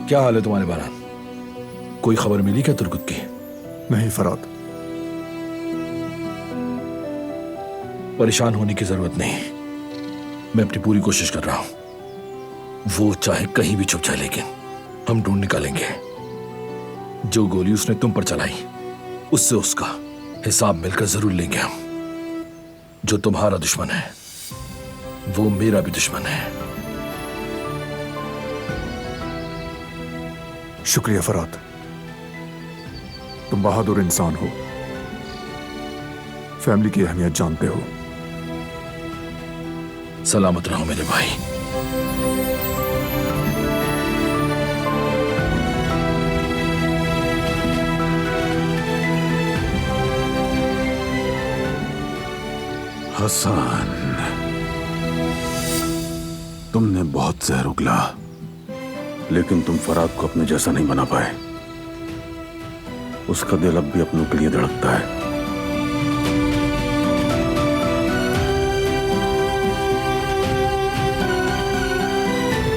क्या हाल है तुम्हारे बारात? कोई खबर मिली क्या तुर्गुत की? नहीं फराद, परेशान होने की जरूरत नहीं। मैं अपनी पूरी कोशिश कर रहा हूं। वो चाहे कहीं भी छुप जाए, लेकिन हम ढूंढ निकालेंगे। जो गोली उसने तुम पर चलाई, उससे उसका हिसाब मिलकर जरूर लेंगे हम। जो तुम्हारा दुश्मन है, वो मेरा भी दुश्मन है। शुक्रिया फराद, तुम बहादुर इंसान हो, फैमिली की अहमियत जानते हो। सलामत रहो मेरे भाई। हसन, तुमने बहुत जहर उगला, लेकिन तुम फराद को अपने जैसा नहीं बना पाए। उसका दिल अब भी अपनों के लिए धड़कता है।